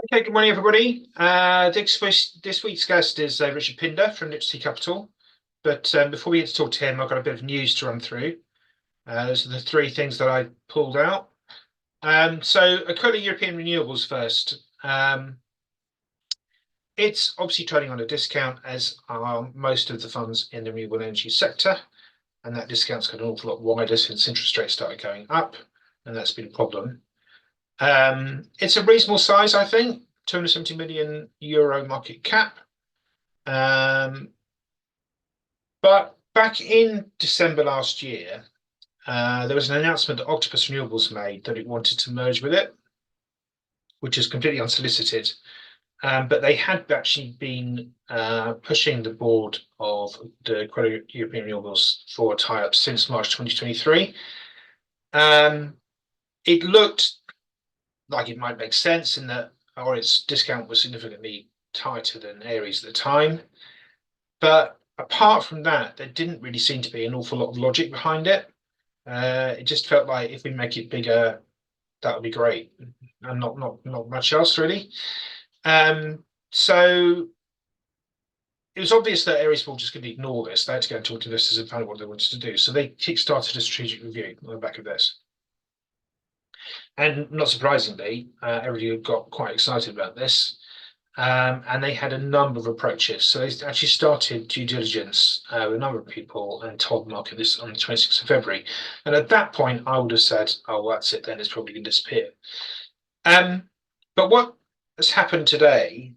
Okay, good morning, everybody. This week's guest is Richard Pinder from Nipsey Capital. But before we get to talk to him, I've got a bit of news to run through. Those are the three things that I pulled out. So Aquila European Renewables first. It's obviously trading on a discount, as are most of the funds in the renewable energy sector. And that discount's got an awful lot wider since interest rates started going up, and that's been a problem. It's a reasonable size, I think, 270 million euro market cap. But back in December last year, there was an announcement that Octopus Renewables made that it wanted to merge with it, which is completely unsolicited. But they had actually been pushing the board of the QuotedData's European Renewables for a tie-up since March 2023. It looked like it might make sense in that, or its discount was significantly tighter than Ares at the time. But apart from that, there didn't really seem to be an awful lot of logic behind it. It just felt like if we make it bigger, that would be great, and not much else really. So it was obvious that Ares were just going to ignore this. They had to go and talk to investors and find out what they wanted to do. So they kick-started a strategic review on the back of this. And not surprisingly, everybody got quite excited about this. And they had a number of approaches. So they actually started due diligence with a number of people and told the market this on the 26th of February. And at that point, I would have said, oh, well, that's it, then it's probably going to disappear. But what has happened today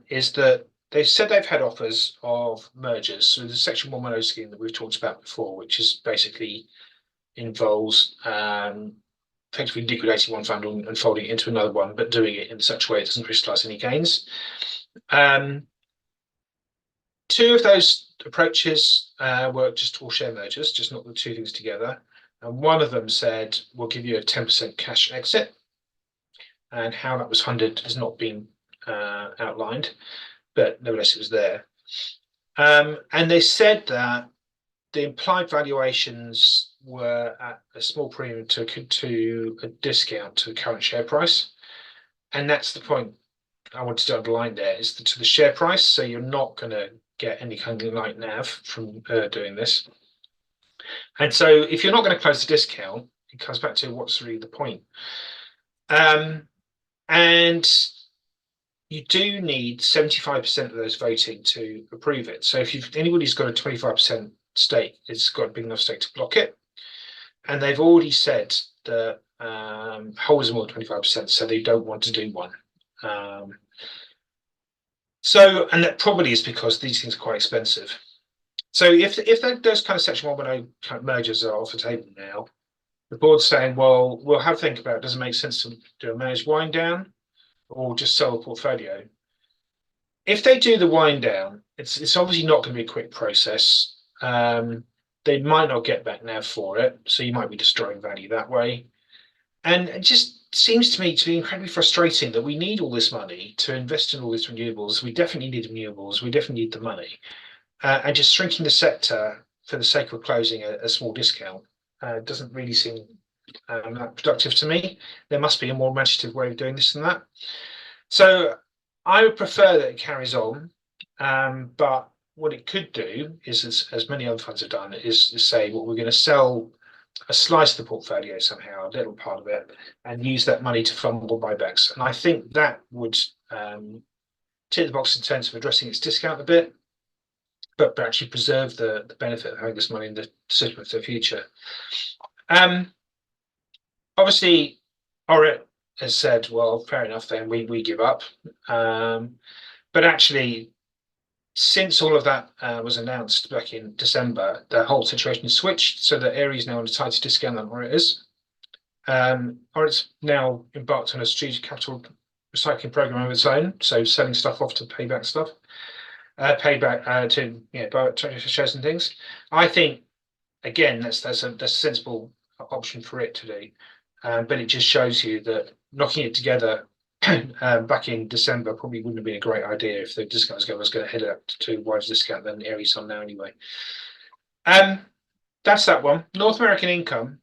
is that they've said they've had offers of mergers. So the Section 110 scheme that we've talked about before, which is basically involves effectively liquidating one fund and folding it into another one, but doing it in such a way it doesn't crystallize any gains. Two of those approaches were just all share mergers, just not the two things together. And one of them said, we'll give you a 10% cash exit. And how that was funded has not been outlined, but nevertheless it was there. And they said that the implied valuations were at a small premium to a discount to the current share price. And that's the point I wanted to underline there, is to the share price. So you're not going to get any kind of like NAV from doing this. And so if you're not going to close the discount, it comes back to what's really the point. And you do need 75% of those voting to approve it. So if anybody's got a 25% stake, it's got a big enough stake to block it. And they've already said that holders more than 25% said they don't want to do one. And that probably is because these things are quite expensive. So if those kind of Section 110 kind of mergers are off the table now, the board's saying, well, we'll have to think about, does it make sense to do a managed wind down or just sell the portfolio? If they do the wind down, it's obviously not going to be a quick process. They might not get back NAV for it, so you might be destroying value that way. And it just seems to me to be incredibly frustrating that we need all this money to invest in all these renewables. We definitely need renewables. We definitely need the money. And just shrinking the sector for the sake of closing a small discount doesn't really seem that productive to me. There must be a more imaginative way of doing this than that. So I would prefer that it carries on, but what it could do is, as many other funds have done, is say, well, we're going to sell a slice of the portfolio somehow, a little part of it, and use that money to fund more buybacks. And I think that would tick the box in terms of addressing its discount a bit, but actually preserve the benefit of having this money in the system for the future. Obviously, Orit has said, well, fair enough, then we give up. But actually, since all of that was announced back in December, the whole situation has switched so that Ares is now on a tighter discount than Orit is. Orit's now embarked on a strategic capital recycling program of its own, so selling stuff off to pay back stuff, to buy shares and things. I think, again, that's a sensible option for it to do. But it just shows you that knocking it together back in December probably wouldn't have been a great idea if the discount was going to head up to wider discount than Ares on now anyway. That's that one. North American Income.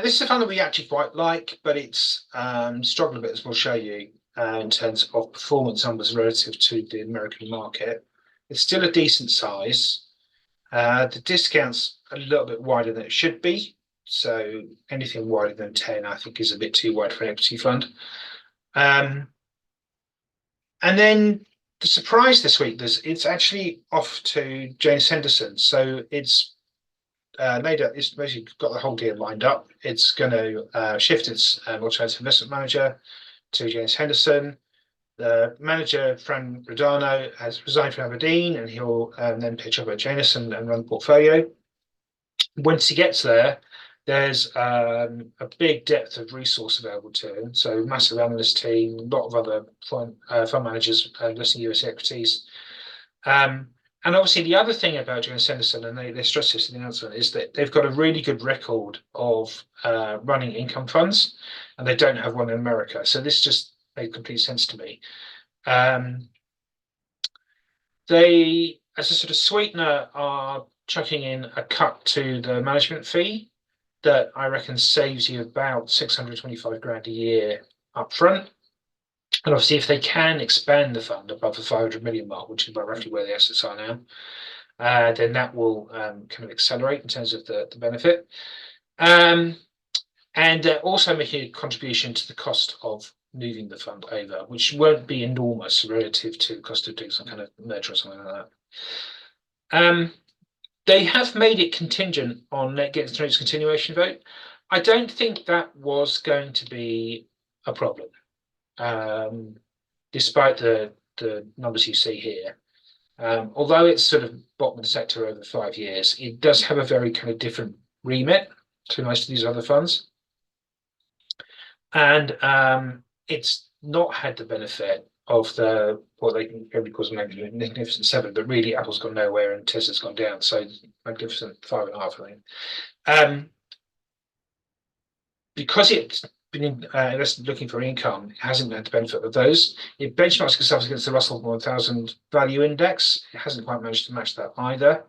This is a fund that we actually quite like, but it's struggled a bit, as we'll show you, in terms of performance numbers relative to the American market. It's still a decent size. The discount's a little bit wider than it should be. So anything wider than 10, I think, is a bit too wide for an equity fund. And then the surprise this week, it's actually off to James Henderson. So it's it's basically got the whole deal lined up. It's going to shift its alternative investment manager to James Henderson. The manager, Fran Rodano, has resigned from Aberdeen, and he'll then pitch up at Janus and run the portfolio. Once he gets there, there's a big depth of resource available to him. So massive analyst team, a lot of other fund managers listing US equities. And obviously, the other thing about James Henderson, and they stress this in the announcement, is that they've got a really good record of running income funds, and they don't have one in America. So this just made complete sense to me. They, as a sort of sweetener, are chucking in a cut to the management fee that I reckon saves you about 625 grand a year up front. And obviously, if they can expand the fund above the 500 million mark, which is about roughly where the assets are now, then that will kind of accelerate in terms of the benefit. And also making a contribution to the cost of moving the fund over, which won't be enormous relative to the cost of doing some kind of merger or something like that. They have made it contingent on getting through its continuation vote. I don't think that was going to be a problem, despite the numbers you see here. Although it's sort of bottom of the sector over 5 years, it does have a very kind of different remit to most of these other funds. And it's not had the benefit of what they can everybody calls Magnificent Seven, but really Apple's gone nowhere and Tesla's gone down. So Magnificent 5.5, I think. Because it's been looking for income, it hasn't had the benefit of those. It benchmarks itself against the Russell 1000 value index. It hasn't quite managed to match that either.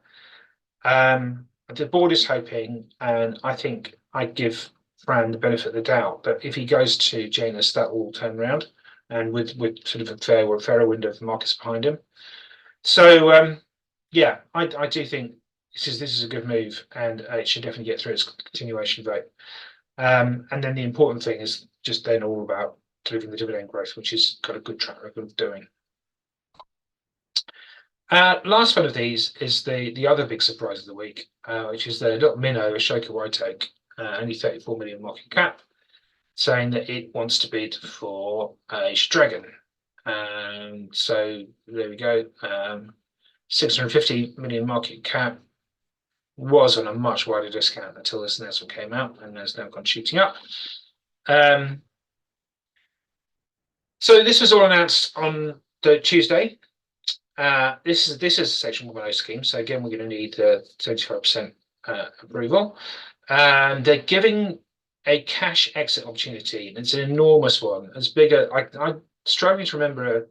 The board is hoping, and I think I'd give Fran the benefit of the doubt, that if he goes to Janus, that will turn around, and with sort of a fairer window of the markets behind him. So yeah, I do think this is a good move, and it should definitely get through its continuation vote. And then the important thing is just then all about delivering the dividend growth, which has got a good track record of doing. Last one of these is the other big surprise of the week, which is the little minnow, Ashoka WhiteOak, only 34 million market cap, saying that it wants to bid for Asia Dragon. So there we go. 650 million market cap, was on a much wider discount until this announcement came out, and has now gone shooting up. So this was all announced on the Tuesday. This is a Section 110 scheme, so again we're going to need the 75% approval. They're giving a cash exit opportunity. It's an enormous one. It's bigger. I'm struggling to remember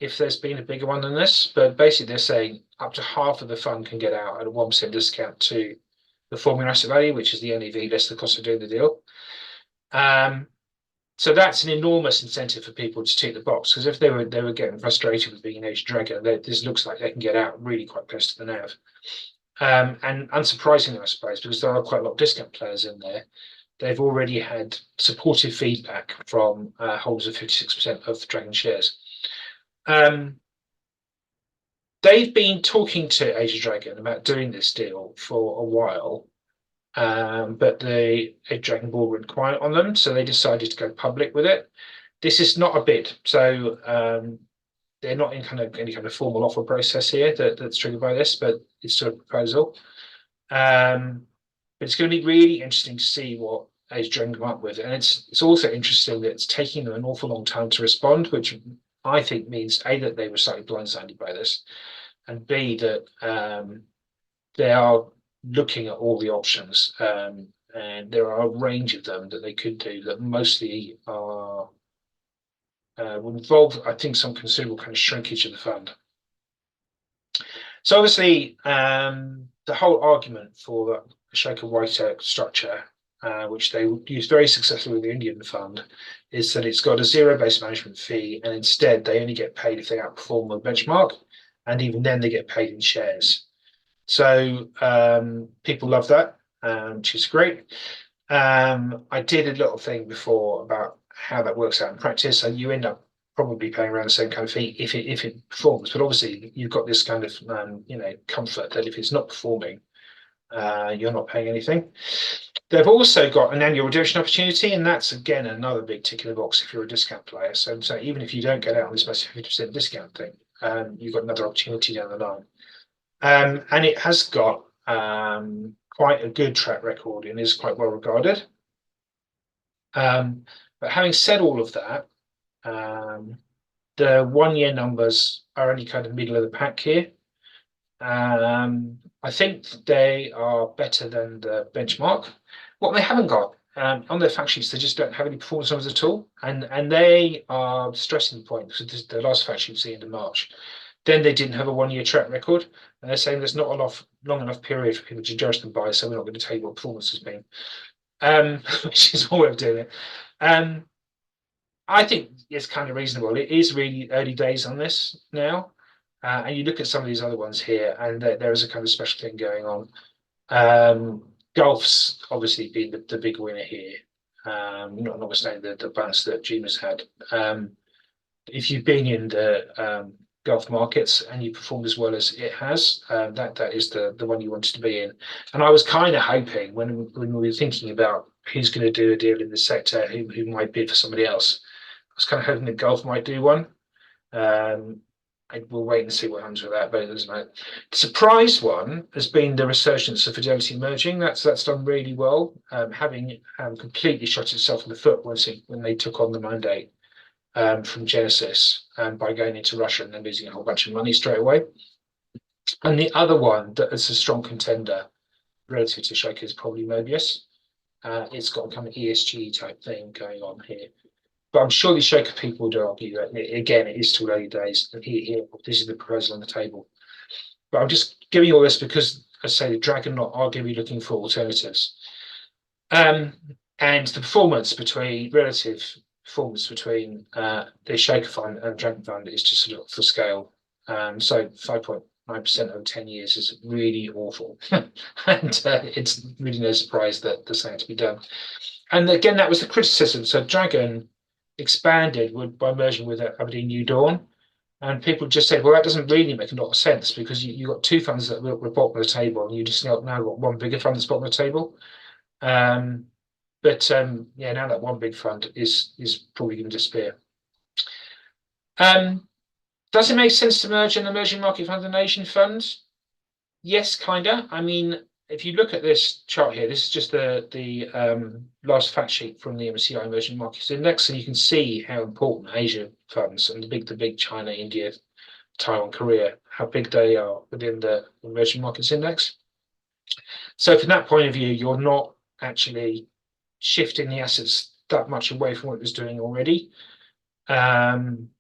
if there's been a bigger one than this, but basically they're saying up to half of the fund can get out at a 1% discount to the formula asset value, which is the NAV less the cost of doing the deal. So that's an enormous incentive for people to tick the box, because if they were getting frustrated with being an Asia Dragon, this looks like they can get out really quite close to the NAV. And unsurprisingly, I suppose, because there are quite a lot of discount players in there, they've already had supportive feedback from holders of 56% of the Dragon shares. They've been talking to Asia Dragon about doing this deal for a while, but the Asia Dragon board went quiet on them, so they decided to go public with it. This is not a bid, so they're not in any kind of formal offer process here that's triggered by this, but it's still a proposal. But it's going to be really interesting to see what Asia Dragon come up with, and it's also interesting that it's taking them an awful long time to respond, which I think means A, that they were slightly blindsided by this, and B, that they are looking at all the options, and there are a range of them that they could do that mostly are would involve, I think, some considerable kind of shrinkage of the fund. So obviously, the whole argument for the Ashoka WhiteOak structure which they used very successfully with the Indian fund, is that it's got a zero-based management fee, and instead they only get paid if they outperform the benchmark, and even then they get paid in shares. So people love that, which is great. I did a little thing before about how that works out in practice. So you end up probably paying around the same kind of fee if it performs, but obviously you've got this kind of comfort that if it's not performing, you're not paying anything. They've also got an annual redemption opportunity, and that's again another big tick in the box if you're a discount player. So even if you don't get out on this massive 50% discount thing, you've got another opportunity down the line. And it has got quite a good track record and is quite well regarded. But having said all of that, the 1 year numbers are only kind of middle of the pack here. I think they are better than the benchmark. What they haven't got on their fact sheets, they just don't have any performance numbers at all, and they are stressing the point because the last fact sheet was the end of March. Then they didn't have a 1 year track record, and they're saying there's not a long enough period for people to judge them by, so we're not going to tell you what performance has been, which is one way of doing it. I think it's kind of reasonable. It is really early days on this now, and you look at some of these other ones here, and there is a kind of special thing going on. Golf's obviously been the big winner here, notwithstanding the bounce that June has had. If you've been in the Gulf markets and you performed as well as it has, that is the one you wanted to be in. And I was kind of hoping when we were thinking about who's going to do a deal in this sector, who might bid for somebody else, I was kind of hoping that Gulf might do one. We'll wait and see what happens with that. But the surprise one has been the resurgence of Fidelity Emerging. That's done really well, having completely shot itself in the foot when they took on the mandate from Genesis by going into Russia and then losing a whole bunch of money straight away. And the other one that is a strong contender relative to Ashoka is probably Mobius. It's got a kind of ESG type thing going on here. But I'm sure the Ashoka people would argue that, again, it is still early days, and here, this is the proposal on the table. But I'm just giving you all this because, as I say, the Dragon are going to be looking for alternatives. And the relative performance between the Ashoka fund and Dragon fund is just sort of for scale. So 5.9% over 10 years is really awful. And it's really no surprise that there's something to be done. And again, that was the criticism. So Dragon expanded by merging with Aberdeen New Dawn, and people just said, well, that doesn't really make a lot of sense because you've got two funds that were bottom of the table, and you just now got one bigger fund that's bottom of the table. But now that one big fund is probably going to disappear. Does it make sense to merge an emerging market fund and an Asian fund? Yes, kind of. I mean, if you look at this chart here, this is just the last fact sheet from the MSCI Emerging Markets Index, and you can see how important Asia funds and the big China, India, Taiwan, Korea, how big they are within the Emerging Markets Index. So from that point of view, you're not actually shifting the assets that much away from what it was doing already. I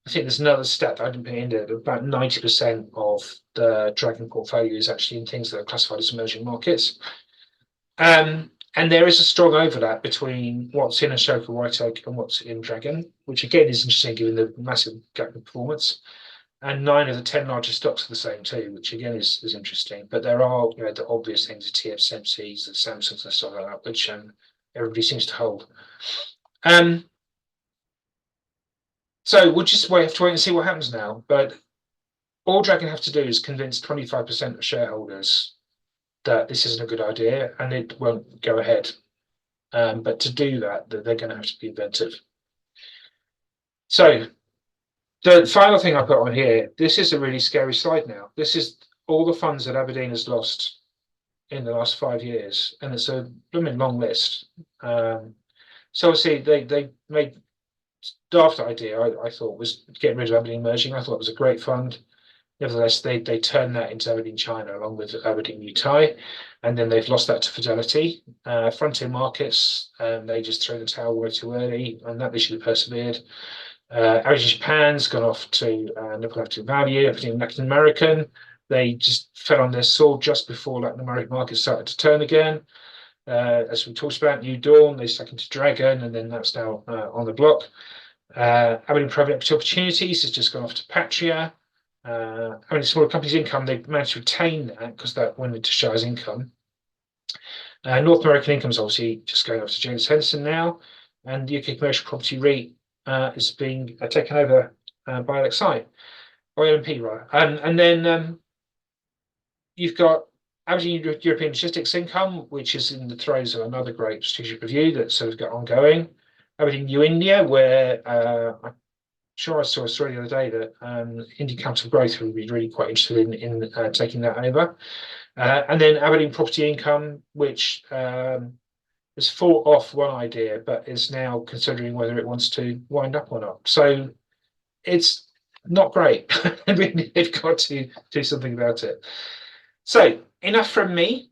think there's another stat that I didn't put in there, about 90% of the Dragon portfolio is actually in things that are classified as emerging markets. And there is a strong overlap between what's in Ashoka, WhiteOak, and what's in Dragon, which again is interesting given the massive gap in performance. And 9 of the 10 largest stocks are the same too, which again is interesting. But there are the obvious things, the TSMCs, the Samsungs and stuff like that, which everybody seems to hold. So we'll just have to wait and see what happens now. But all Dragon have to do is convince 25% of shareholders that this isn't a good idea, and it won't go ahead. But to do that, they're going to have to be inventive. So the final thing I put on here, this is a really scary slide now. This is all the funds that Aberdeen has lost in the last 5 years, and it's a blooming long list. So obviously they made daft idea, I thought, was getting rid of Aberdeen Emerging. I thought it was a great fund. Nevertheless, they turned that into Aberdeen China along with Aberdeen Mutai, and then they've lost that to Fidelity. Frontier Markets, they just threw the towel way too early, and that they should have persevered. Aberdeen Japan's gone off to Nippon Active Value. Aberdeen Latin American, they just fell on their sword just before Latin American markets started to turn again. As we talked about, New Dawn, they stuck into Dragon, and then that's now on the block. Aberdeen Private Equity Opportunities has just gone off to Patria. Aberdeen Smaller Companies Income, they've managed to retain that because that went into show as income. North American Income is obviously just going off to James Henderson now, and UK Commercial Property REIT is being taken over by LXI, or LMP rather. And then you've got Aberdeen European Logistics Income, which is in the throes of another great strategic review that's sort of got ongoing. Aberdeen New India, where I'm sure I saw a story the other day that India Capital Growth would be really quite interested in taking that over. And then Aberdeen Property Income, which has fought off one idea, but is now considering whether it wants to wind up or not. So it's not great. I mean, they've got to do something about it. So enough from me.